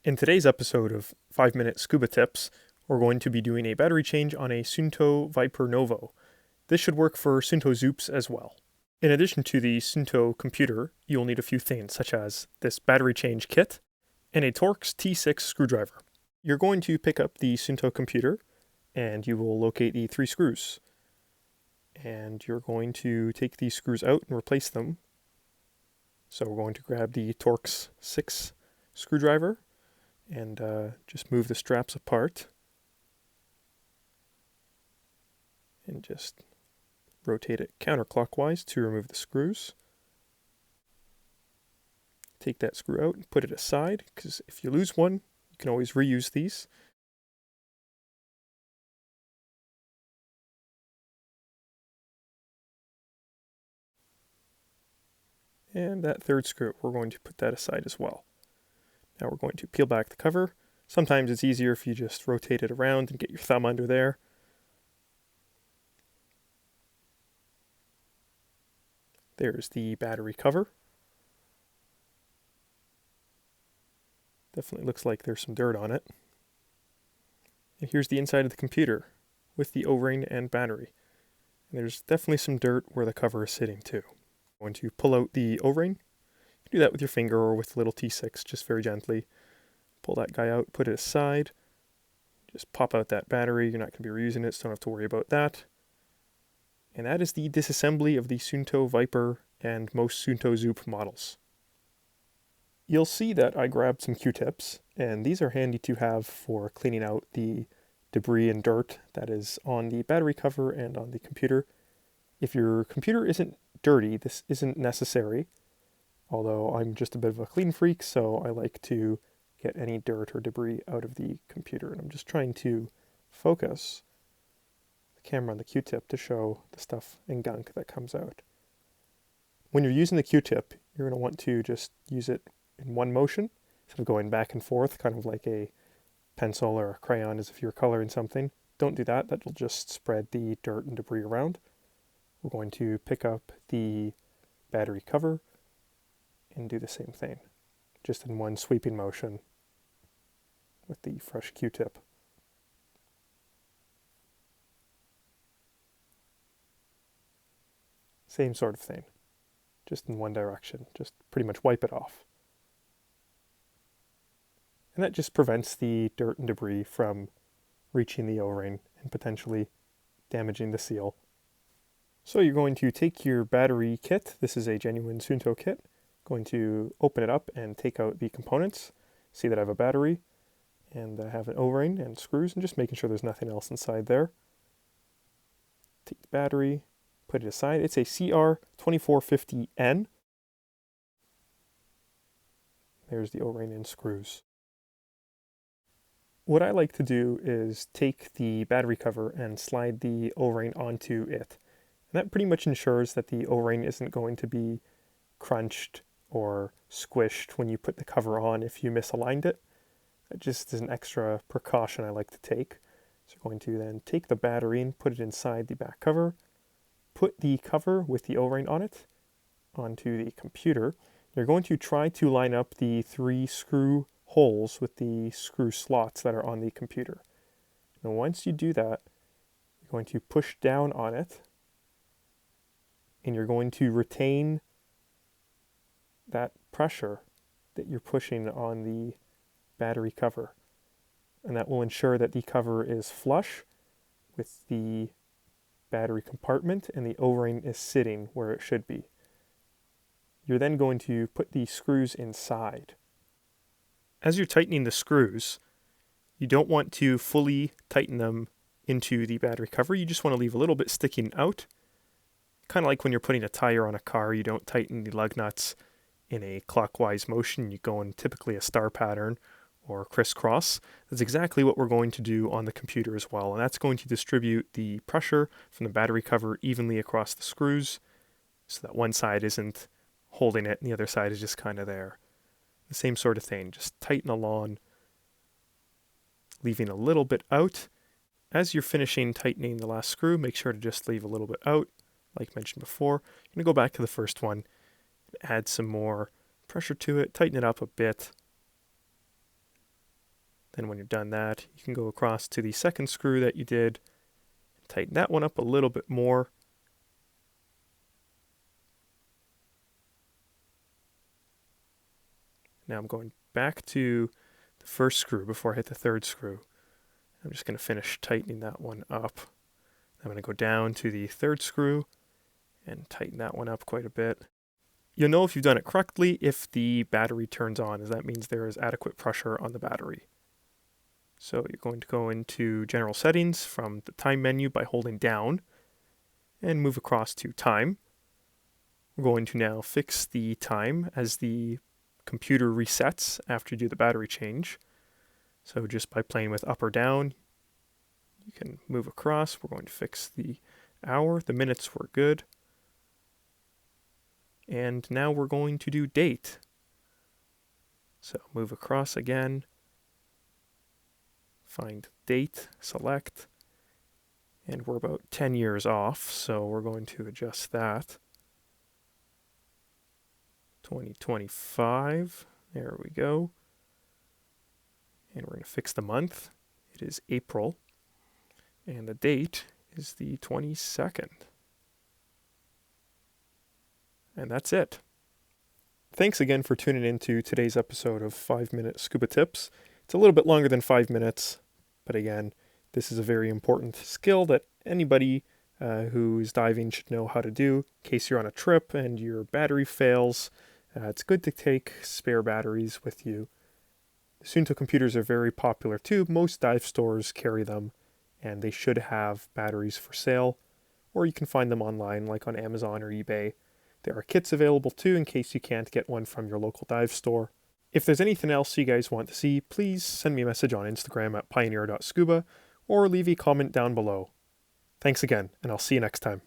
In today's episode of 5-Minute Scuba Tips, we're going to be doing a battery change on a Suunto Vyper Novo. This should work for Suunto Zoops as well. In addition to the Suunto computer, you'll need a few things such as this battery change kit and a Torx T6 screwdriver. You're going to pick up the Suunto computer and you will locate the 3 screws. And you're going to take these screws out and replace them. So we're going to grab the Torx 6 screwdriver and just move the straps apart and just rotate it counterclockwise to remove the screws. Take that screw out and put it aside, because if you lose one, you can always reuse these. And that third screw, we're going to put that aside as well. Now we're going to peel back the cover. Sometimes it's easier if you just rotate it around and get your thumb under there. There's the battery cover. Definitely looks like there's some dirt on it. And here's the inside of the computer with the O-ring and battery. And there's definitely some dirt where the cover is sitting too. I'm going to pull out the O-ring. You can do that with your finger or with a little T6, just very gently. Pull that guy out, put it aside. Just pop out that battery. You're not going to be reusing it, so don't have to worry about that. And that is the disassembly of the Suunto Vyper and most Suunto Zoop models. You'll see that I grabbed some Q-tips, and these are handy to have for cleaning out the debris and dirt that is on the battery cover and on the computer. If your computer isn't dirty, this isn't necessary. Although I'm just a bit of a clean freak, so I like to get any dirt or debris out of the computer. And I'm just trying to focus the camera on the Q-tip to show the stuff and gunk that comes out. When you're using the Q-tip, you're going to want to just use it in one motion, instead of going back and forth, kind of like a pencil or a crayon as if you're coloring something. Don't do that. That'll just spread the dirt and debris around. We're going to pick up the battery cover and do the same thing, just in one sweeping motion with the fresh Q-tip. Same sort of thing, just in one direction, just pretty much wipe it off. And that just prevents the dirt and debris from reaching the O-ring and potentially damaging the seal. So you're going to take your battery kit. This is a genuine Suunto kit. Going to open it up and take out the components. See that I have a battery and I have an O-ring and screws, and just making sure there's nothing else inside there. Take the battery, put it aside. It's a CR2450N. There's the O-ring and screws. What I like to do is take the battery cover and slide the O-ring onto it. And that pretty much ensures that the O-ring isn't going to be crunched or squished when you put the cover on if you misaligned it. That just is an extra precaution I like to take. So you're going to then take the battery and put it inside the back cover, put the cover with the O-ring on it onto the computer. You're going to try to line up the 3 screw holes with the screw slots that are on the computer. And once you do that, you're going to push down on it, and you're going to retain that pressure that you're pushing on the battery cover. And that will ensure that the cover is flush with the battery compartment and the O-ring is sitting where it should be. You're then going to put the screws inside. As you're tightening the screws, you don't want to fully tighten them into the battery cover. You just want to leave a little bit sticking out. Kind of like when you're putting a tire on a car, you don't tighten the lug nuts in a clockwise motion. You go in typically a star pattern or crisscross. That's exactly what we're going to do on the computer as well. And that's going to distribute the pressure from the battery cover evenly across the screws so that one side isn't holding it and the other side is just kind of there. The same sort of thing, just tighten along, leaving a little bit out. As you're finishing tightening the last screw, make sure to just leave a little bit out. Like mentioned before, you're going to go back to the first one, add some more pressure to it, tighten it up a bit, Then when you're done that, you can go across to the second screw that you did, tighten that one up a little bit more. Now I'm going back to the first screw before I hit the third screw. I'm just going to finish tightening that one up. I'm going to go down to the third screw and tighten that one up quite a bit. You'll know if you've done it correctly if the battery turns on, as that means there is adequate pressure on the battery. So you're going to go into General Settings from the Time menu by holding down and move across to Time. We're going to now fix the time as the computer resets after you do the battery change. So just by playing with up or down, you can move across. We're going to fix the hour. The minutes were good. And now we're going to do date. So move across again. Find date, select. And we're about 10 years off, so we're going to adjust that. 2025. There we go. And we're going to fix the month. It is April. And the date is the 22nd. And that's it. Thanks again for tuning into today's episode of 5-Minute Scuba Tips. It's a little bit longer than 5 minutes, but again, this is a very important skill that anybody who is diving should know how to do. In case you're on a trip and your battery fails, it's good to take spare batteries with you. The Suunto computers are very popular too. Most dive stores carry them, and they should have batteries for sale, or you can find them online like on Amazon or eBay. There are kits available too in case you can't get one from your local dive store. If there's anything else you guys want to see, please send me a message on Instagram at pioneer.scuba or leave a comment down below. Thanks again, and I'll see you next time.